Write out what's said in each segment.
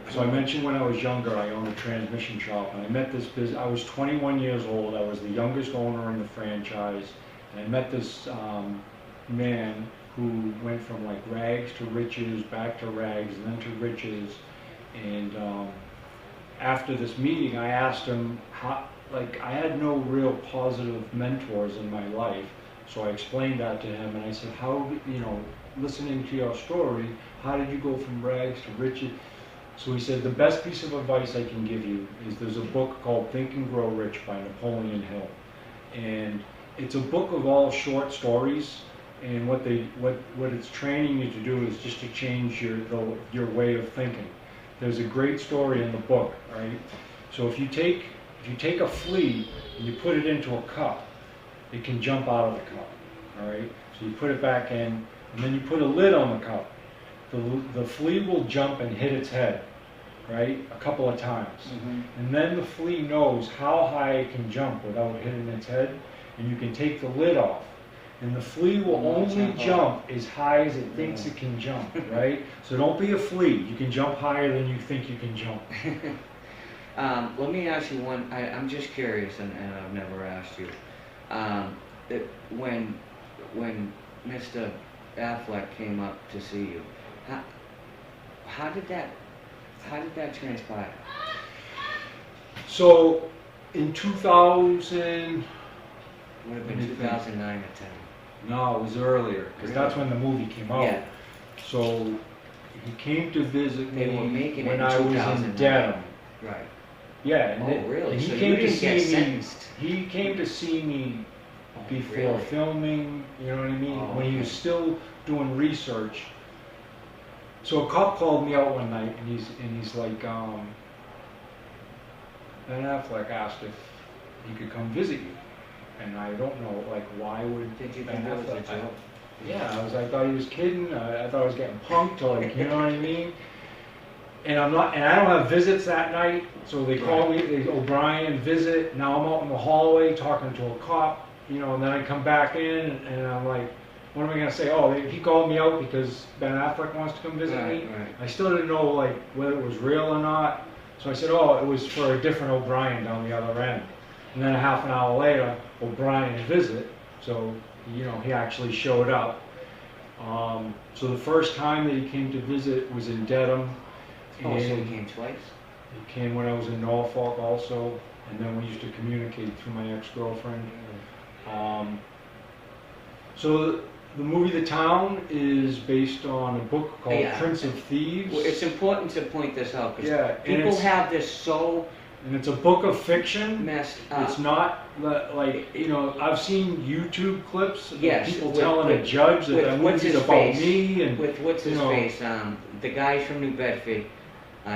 So I mentioned when I was younger, I owned a transmission shop, and I met this I was 21 years old. I was the youngest owner in the franchise, and I met this man who went from like rags to riches, back to rags, and then to riches. And after this meeting, I asked him how, like, I had no real positive mentors in my life, so I explained that to him, and I said, how, you know, listening to your story, how did you go from rags to riches? So he said, the best piece of advice I can give you is there's a book called Think and Grow Rich by Napoleon Hill. And it's a book of all short stories, and what it's training you to do is just to change your way of thinking. There's a great story in the book, right? So if you take a flea and you put it into a cup, it can jump out of the cup, all right? So you put it back in, and then you put a lid on the cup. The flea will jump and hit its head, right, a couple of times. And then the flea knows how high it can jump without hitting its head, and you can take the lid off. And the flea will only jump as high as it thinks it can jump, right? So don't be a flea. You can jump higher than you think you can jump. Let me ask you one. I'm just curious, and I've never asked you. When Mr. Affleck came up to see you, how did that transpire? So in 2000, Would have been 2009 or 10. No, it was earlier, because that's when the movie came out. Yeah. So he came to visit me They were making it when in I was in 2009. Dedham. Right. Yeah. Oh, really? And he So came you to didn't see get me. sentenced? He came to see me before really? filming. You know what I mean? Oh, when he okay. was still doing research. So a cop called me out one night, and he's like, Ben Affleck asked if he could come visit you. And I don't know, like, why would Did you Ben think that was a Affleck? joke? Yeah, I thought he was kidding. I thought I was getting punked, like, you know what I mean? And I don't have visits that night, so they call me, O'Brien visit. Now I'm out in the hallway talking to a cop, you know, and then I come back in, and I'm like, what am I gonna say? Oh, he called me out because Ben Affleck wants to come visit me. Right. I still didn't know, like, whether it was real or not. So I said, oh, it was for a different O'Brien down the other end. And then a half an hour later, O'Brien visit, so, you know, he actually showed up. So the first time that he came to visit was in Dedham. Oh, so he and came twice? He came when I was in Norfolk also, and then we used to communicate through my ex-girlfriend. So the movie The Town is based on a book called Prince of Thieves. Well, it's important to point this out, because Yeah, and people have this so And it's a book of fiction. messed up. It's not like, you know, I've seen YouTube clips of Yes, people with- telling a judge that with that what's movie's his about face? me and With what's his you know, face? The guy's from New Bedford.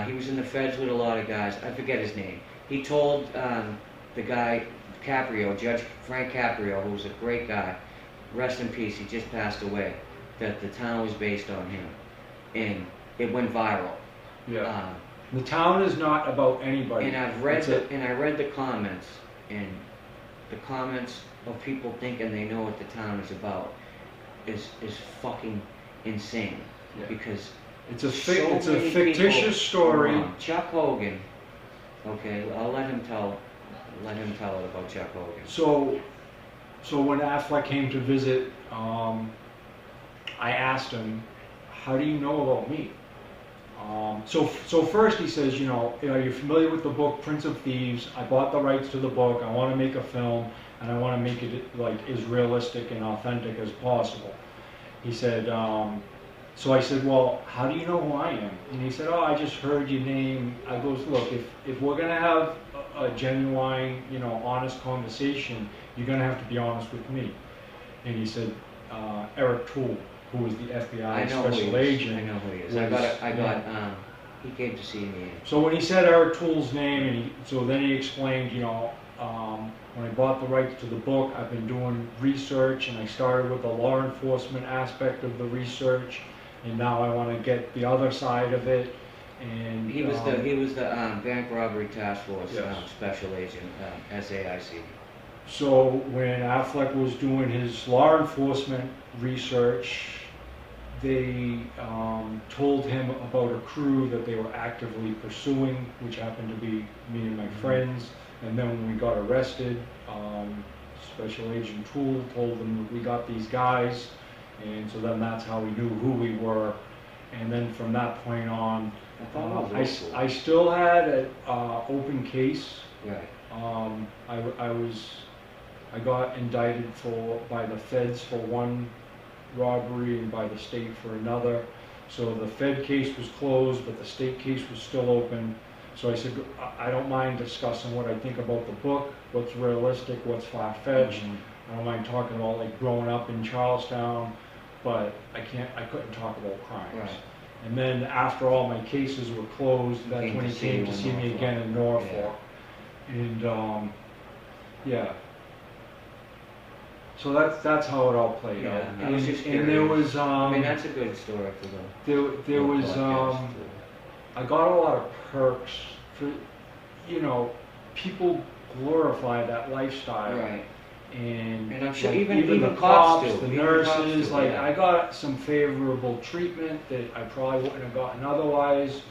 He was in the feds with a lot of guys. I forget his name. He told the guy, Caprio, Judge Frank Caprio, who was a great guy, rest in peace, he just passed away, that The Town was based on him. And it went viral. Yeah. The Town is not about anybody. And I've read It's and I read the comments, and the comments of people thinking they know what The Town is about is fucking insane. Yeah. Because It's a so many fictitious people story. are wrong. Chuck Hogan. Okay, I'll let him tell it about Chuck Hogan. So when Affleck came to visit, I asked him, "How do you know about me?" So first he says, you know, you're familiar with the book Prince of Thieves. I bought the rights to the book. I want to make a film, and I want to make it like as realistic and authentic as possible. He said, so I said, well, how do you know who I am? And he said, oh, I just heard your name. I goes, look, if we're gonna have a genuine, you know, honest conversation, you're gonna have to be honest with me. And he said, Eric Toole, who was the FBI special agent. I know who he is. He came to see me. So when he said Eric Toole's name, so then he explained, you know, when I bought the rights to the book, I've been doing research, and I started with the law enforcement aspect of the research, and now I want to get the other side of it. And He was the bank robbery task force special agent, SAIC. So when Affleck was doing his law enforcement research, they told him about a crew that they were actively pursuing, which happened to be me and my friends. And then when we got arrested, Special Agent Toole told them that we got these guys, and so then that's how we knew who we were. And then from that point on, I still had an open case. Right. I got indicted by the feds for one robbery and by the state for another. So the Fed case was closed, but the state case was still open. So I said, I don't mind discussing what I think about the book, what's realistic, what's far-fetched. I don't mind talking about like growing up in Charlestown, but I couldn't talk about crimes. Right. And then after all my cases were closed, that's when he came to see me again in Norfolk. Yeah. And yeah. So that's how it all played out. I was just and there was I mean, that's a good story for them. there was I got a lot of perks for, you know, people glorify that lifestyle. Right. And I'm sure like, even the cops cops, do. the Even nurses, cops do, like yeah. I got some favorable treatment that I probably wouldn't have gotten otherwise,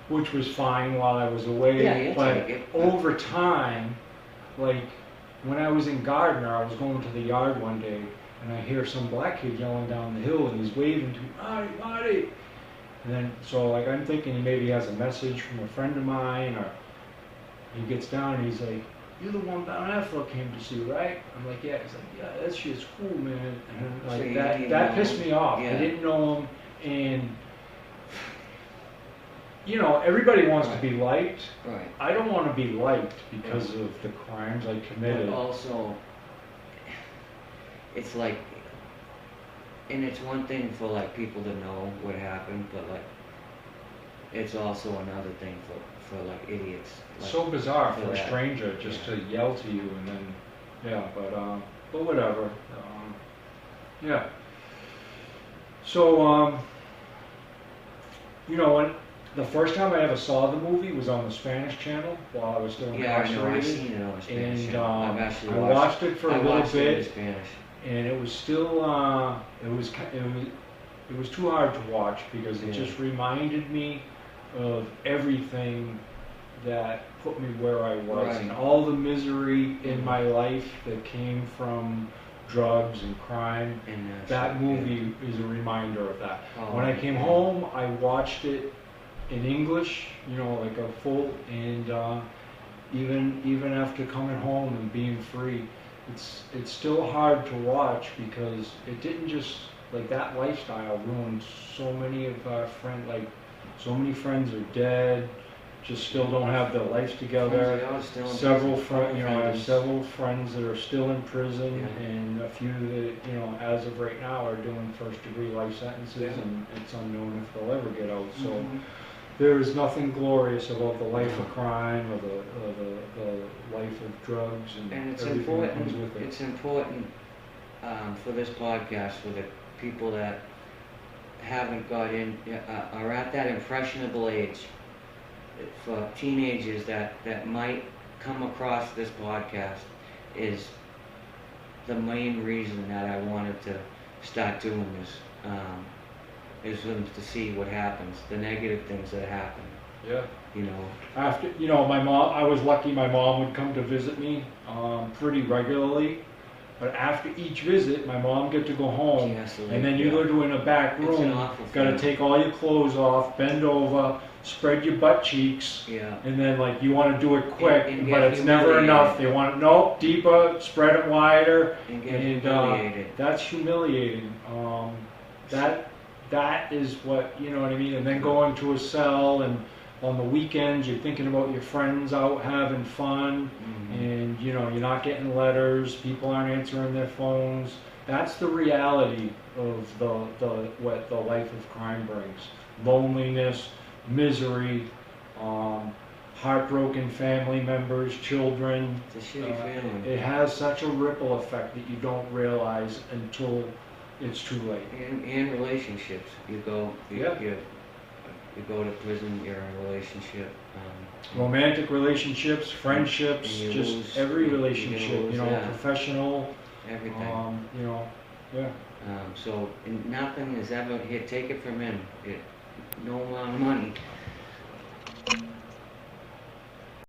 which was fine while I was away. Yeah, but take it. over time, like when I was in Gardner, I was going to the yard one day and I hear some black kid yelling down the hill and he's waving to me, Marty, Marty. And then, so like I'm thinking he maybe has a message from a friend of mine, or he gets down and he's like, you're the one Ben Affleck came to see, right? I'm like, yeah. He's like, yeah, that shit's cool, man. And like So that pissed me off. Yeah. I didn't know him, and you know, everybody wants to be liked. Right. I don't want to be liked because of the crimes I committed. But also, it's like, and it's one thing for like people to know what happened, but like, it's also another thing for like idiots. Like, So bizarre for a that. stranger just to yell to you and then, yeah, but whatever. Yeah. So, you know, when the first time I ever saw the movie was on the Spanish channel while I was still incarcerated. Yeah, I know, I've seen it on Spanish. And I've actually I watched it for a little It in bit, Spanish. and it was still, it was too hard to watch because it just reminded me of everything that put me where I was, Right. and all the misery in my life that came from drugs and crime. And That movie is a reminder of that. Oh, When I came yeah. home, I watched it in English, you know, like a full, and even after coming home and being free, it's still hard to watch because it didn't just, like, that lifestyle ruined so many of our friends, like so many friends are dead, just still don't have their life together. Several friends, you know, I have several friends that are still in prison, Yeah. and a few that, you know, as of right now are doing first-degree life sentences, Yeah. and it's unknown if they'll ever get out. So Mhm. there is nothing glorious about the life of crime or the life of drugs and And everything that comes with it. it's important for this podcast for the people that haven't got in, are at that impressionable age, for teenagers that might come across this podcast, is the main reason that I wanted to start doing this, is for them to see what happens, the negative things that happen, Yeah. you know. After, you know, my mom, I was lucky my mom would come to visit me pretty regularly. But after each visit, my mom get to go home, Yes, and then you go to in a back It's an room, awful got to thing. take all your clothes off, bend over, spread your butt cheeks, Yeah. and then like you want to do it quick, And but get it's never humiliated. enough. They want nope, deeper, spread it wider, And get and humiliated. that's humiliating. That is what, you know what I mean. And then going to a cell, and on the weekends you're thinking about your friends out having fun. Mhm. And you know, you're not getting letters, people aren't answering their phones. That's the reality of what the life of crime brings. Loneliness, misery, heartbroken family members, children. It's a shitty feeling. It has such a ripple effect that you don't realize until it's too late. And relationships. You go Yeah. you go to prison, you're in a relationship. Romantic relationships, friendships, And you just lose- every you're gonna relationship, lose you know, that. professional, Everything. you know, yeah. So and nothing is ever here. Take it from him. No amount of money